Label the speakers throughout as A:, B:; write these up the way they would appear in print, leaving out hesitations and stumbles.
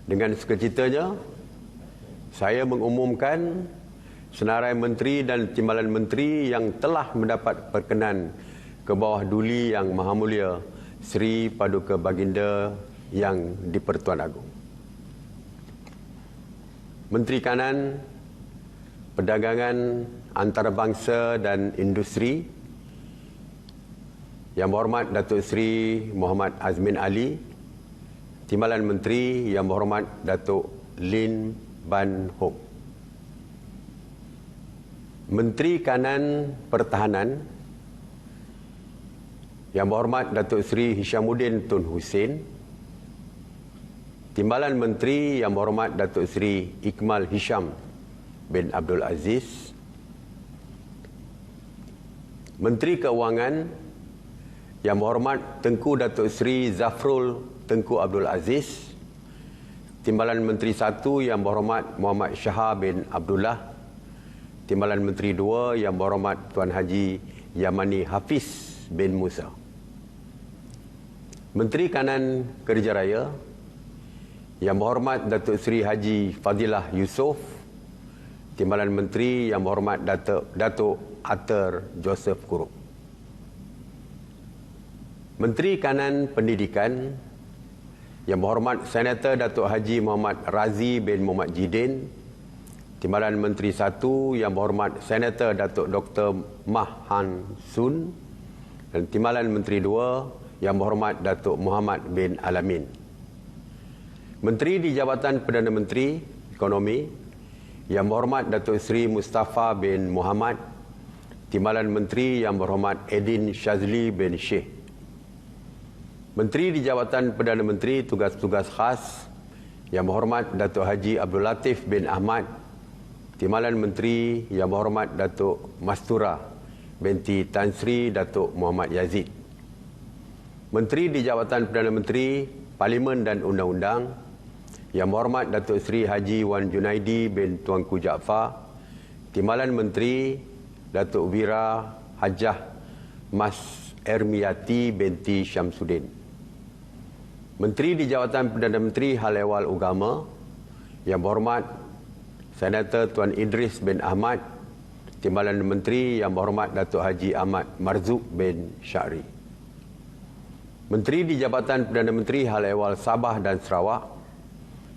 A: Dengan sekecitanya, saya mengumumkan senarai menteri dan timbalan menteri yang telah mendapat perkenan ke bawah duli Yang Maha Mulia Seri Paduka Baginda Yang di-Pertuan Agong. Menteri Kanan, Perdagangan Antarabangsa dan Industri, Yang Berhormat Datuk Seri Muhammad Azmin Ali, Timbalan Menteri Yang Berhormat Datuk Lin Ban Hop. Menteri Kanan Pertahanan, Yang Berhormat Datuk Seri Hishamuddin Tun Hussein, Timbalan Menteri Yang Berhormat Datuk Seri Ikmal Hisham bin Abdul Aziz, Menteri Keuangan Yang Berhormat Tengku Datuk Seri Zafrul Tengku Abdul Aziz, Timbalan Menteri 1 Yang Berhormat Muhammad Shah bin Abdullah, Timbalan Menteri 2 Yang Berhormat Tuan Haji Yamani Hafiz bin Musa. Menteri Kanan Kerja Raya, Yang Berhormat Datuk Seri Haji Fadilah Yusof, Timbalan Menteri Yang Berhormat Datuk Ater Joseph Kurup. Menteri Kanan Pendidikan, Yang Berhormat Senator Datuk Haji Muhammad Razi bin Muhammad Jidin, Timbalan Menteri 1 Yang Berhormat Senator Datuk Dr. Mah Han Sun, dan Timbalan Menteri 2 Yang Berhormat Datuk Muhammad bin Alamin. Menteri di Jabatan Perdana Menteri Ekonomi, Yang Berhormat Datuk Seri Mustafa bin Muhammad, Timbalan Menteri Yang Berhormat Edin Shazli bin Sheikh. Menteri di Jabatan Perdana Menteri Tugas-Tugas Khas, Yang Berhormat Datuk Haji Abdul Latif bin Ahmad, Timbalan Menteri Yang Berhormat Datuk Mastura binti Tan Sri Datuk Muhammad Yazid. Menteri di Jabatan Perdana Menteri Parlimen dan Undang-Undang, Yang Berhormat Datuk Seri Haji Wan Junaidi bin Tuanku Jaafar, Timbalan Menteri Datuk Wira Hajah Mas Ermiyati binti Syamsuddin. Menteri di Jabatan Perdana Menteri Hal Ehwal Agama, Yang Berhormat Senator Tuan Idris bin Ahmad, Timbalan Menteri Yang Berhormat Datuk Haji Ahmad Marzuq bin Syari. Menteri di Jabatan Perdana Menteri Hal Ehwal Sabah dan Sarawak,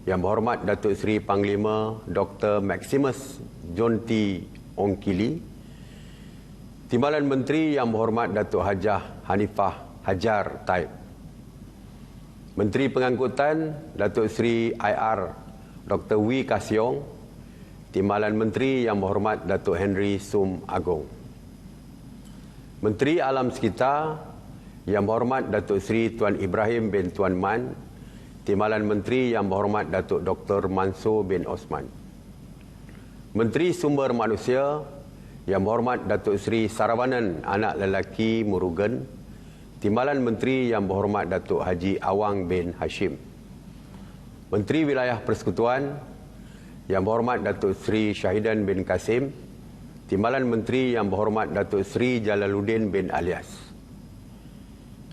A: Yang Berhormat Datuk Seri Panglima Dr. Maximus John T. Ongkili, Timbalan Menteri Yang Berhormat Datuk Hajah Hanifah Hajar Taib. Menteri Pengangkutan Datuk Seri IR Dr. Wee Kasiong, Timbalan Menteri Yang Berhormat Datuk Henry Sum Agong. Menteri Alam Sekitar, Yang Berhormat Datuk Seri Tuan Ibrahim bin Tuan Man, Timbalan Menteri Yang Berhormat Datuk Dr. Mansur bin Osman. Menteri Sumber Manusia, Yang Berhormat Datuk Seri Saravanan Anak Lelaki Murugan, Timbalan Menteri Yang Berhormat Datuk Haji Awang bin Hashim. Menteri Wilayah Persekutuan, Yang Berhormat Datuk Seri Syahidan bin Kasim, Timbalan Menteri Yang Berhormat Datuk Seri Jalaluddin bin Alias.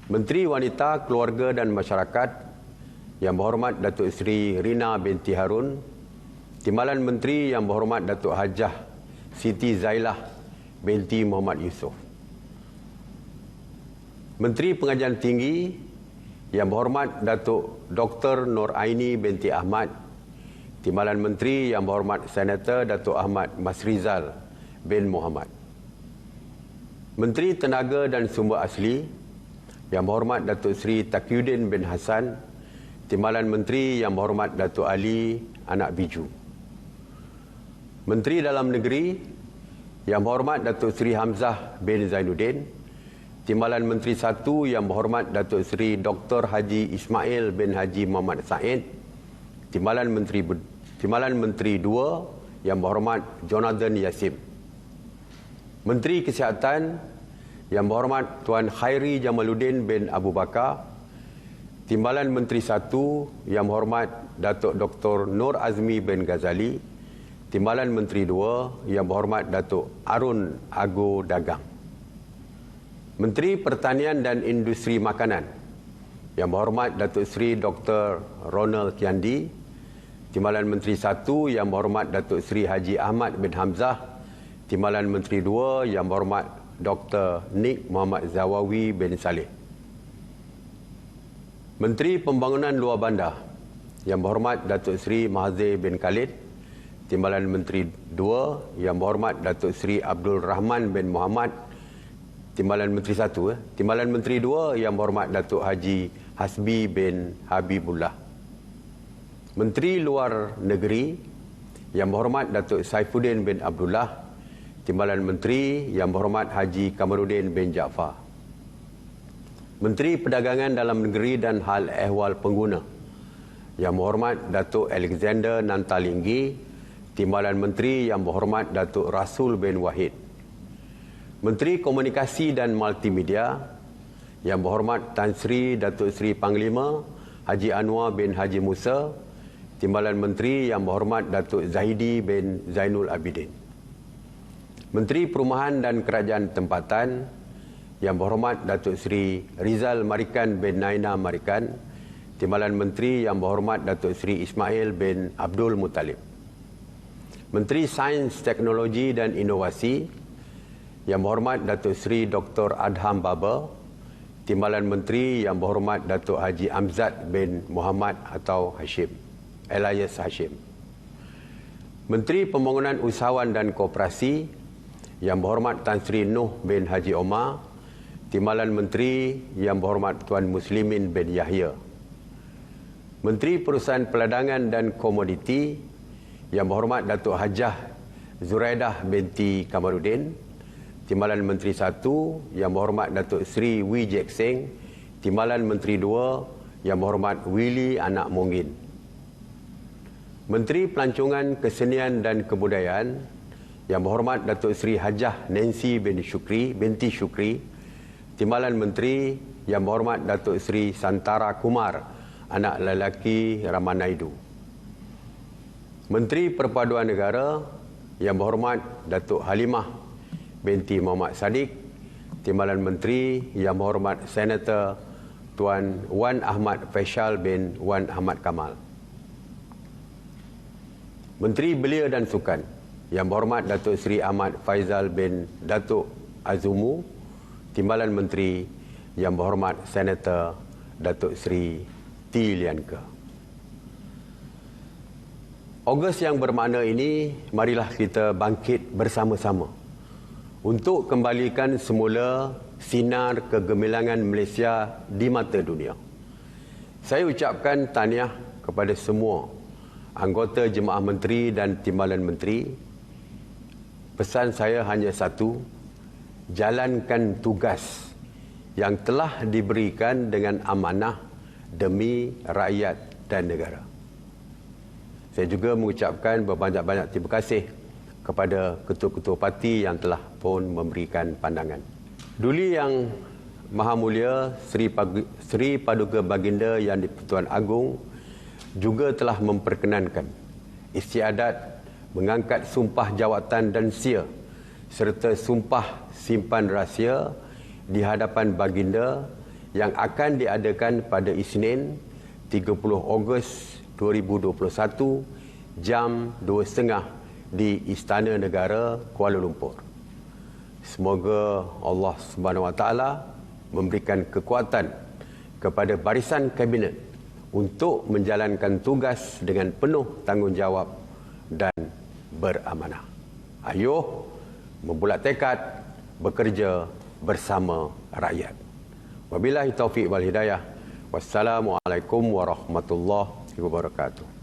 A: Menteri Wanita, Keluarga dan Masyarakat, Yang Berhormat Datuk Seri Rina binti Harun, Timbalan Menteri Yang Berhormat Datuk Hajah Siti Zailah binti Muhammad Yusof. Menteri Pengajian Tinggi, Yang Berhormat Datuk Dr. Nur Aini binti Ahmad, Timbalan Menteri Yang Berhormat Senator Datuk Ahmad Masrizal bin Muhammad. Menteri Tenaga dan Sumber Asli, Yang Berhormat Datuk Seri Taqiyuddin bin Hassan, Timbalan Menteri Yang Berhormat Datuk Ali Anak Biju. Menteri Dalam Negeri, Yang Berhormat Datuk Seri Hamzah bin Zainuddin, Timbalan Menteri 1 Yang Berhormat Datuk Seri Dr. Haji Ismail bin Haji Muhammad Said, Timbalan Menteri 2 Yang Berhormat Jonathan Yassim. Menteri Kesihatan, Yang Berhormat Tuan Khairi Jamaluddin bin Abu Bakar, Timbalan Menteri 1 Yang Berhormat Datuk Dr. Nur Azmi bin Ghazali, Timbalan Menteri 2 Yang Berhormat Datuk Arun Ago Dagang. Menteri Pertanian dan Industri Makanan, Yang Berhormat Datuk Seri Dr. Ronald Kiandi, Timbalan Menteri 1 Yang Berhormat Datuk Seri Haji Ahmad bin Hamzah, Timbalan Menteri 2 Yang Berhormat Dr. Nik Muhammad Zawawi bin Saleh. Menteri Pembangunan Luar Bandar Yang Berhormat Datuk Seri Mahathir bin Khalid, Timbalan Menteri 2 Yang Berhormat Datuk Seri Abdul Rahman bin Muhammad, Timbalan Menteri 1 Timbalan Menteri 2 Yang Berhormat Datuk Haji Hasbi bin Habibullah. Menteri Luar Negeri Yang Berhormat Datuk Saifuddin bin Abdullah, Timbalan Menteri Yang Berhormat Haji Kamaruddin bin Jaafar. Menteri Perdagangan Dalam Negeri dan Hal Ehwal Pengguna Yang Berhormat Datuk Alexander Nantalinggi, Timbalan Menteri Yang Berhormat Datuk Rasul bin Wahid. Menteri Komunikasi dan Multimedia Yang Berhormat Tan Sri Datuk Seri Panglima Haji Anwar bin Haji Musa, Timbalan Menteri Yang Berhormat Datuk Zahidi bin Zainul Abidin. Menteri Perumahan dan Kerajaan Tempatan Yang Berhormat Datuk Seri Rizal Marikan bin Naina Marikan, Timbalan Menteri Yang Berhormat Datuk Seri Ismail bin Abdul Muttalib. Menteri Sains, Teknologi dan Inovasi Yang Berhormat Datuk Seri Dr. Adham Baba, Timbalan Menteri Yang Berhormat Datuk Haji Amzad bin Muhammad atau Hashim, alias Hashim. Menteri Pembangunan Usahawan dan Koperasi Yang Berhormat Tan Sri Nuh bin Haji Omar, Timbalan Menteri Yang Berhormat Tuan Muslimin bin Yahya. Menteri Perusahaan Peladangan dan Komoditi Yang Berhormat Datuk Hajah Zuraidah binti Kamaruddin, Timbalan Menteri 1 Yang Berhormat Datuk Seri Wee Jek Seng, Timbalan Menteri 2 Yang Berhormat Willy Anak Monggin. Menteri Pelancongan Kesenian dan Kebudayaan Yang Berhormat Datuk Seri Hajah Nancy binti Syukri, Timbalan Menteri Yang Berhormat Datuk Seri Santara Kumar, anak lelaki Ramanaidu. Menteri Perpaduan Negara Yang Berhormat Datuk Halimah binti Muhammad Sadiq, Timbalan Menteri Yang Berhormat Senator Tuan Wan Ahmad Faisal bin Wan Ahmad Kamal. Menteri Belia dan Sukan Yang Berhormat Datuk Seri Ahmad Faizal bin Datuk Azumu, Timbalan Menteri Yang Berhormat Senator Datuk Seri T. Lianka. Ogos yang bermakna ini, marilah kita bangkit bersama-sama untuk kembalikan semula sinar kegemilangan Malaysia di mata dunia. Saya ucapkan tahniah kepada semua anggota Jemaah Menteri dan Timbalan Menteri. Pesan saya hanya satu: jalankan tugas yang telah diberikan dengan amanah demi rakyat dan negara. Saya juga mengucapkan berbanyak-banyak terima kasih kepada ketua-ketua parti yang telah pun memberikan pandangan. Duli Yang Maha Mulia Seri Paduka Baginda Yang di-Pertuan Agong juga telah memperkenankan istiadat mengangkat sumpah jawatan dan sia serta sumpah simpan rahsia di hadapan Baginda yang akan diadakan pada Isnin 30 Ogos 2021 jam 2.30 di Istana Negara Kuala Lumpur. Semoga Allah SWT memberikan kekuatan kepada barisan kabinet untuk menjalankan tugas dengan penuh tanggungjawab dan beramanah. Ayuh membulat tekad bekerja bersama rakyat. Wabillahi taufiq wal hidayah. Wassalamualaikum warahmatullahi wabarakatuh.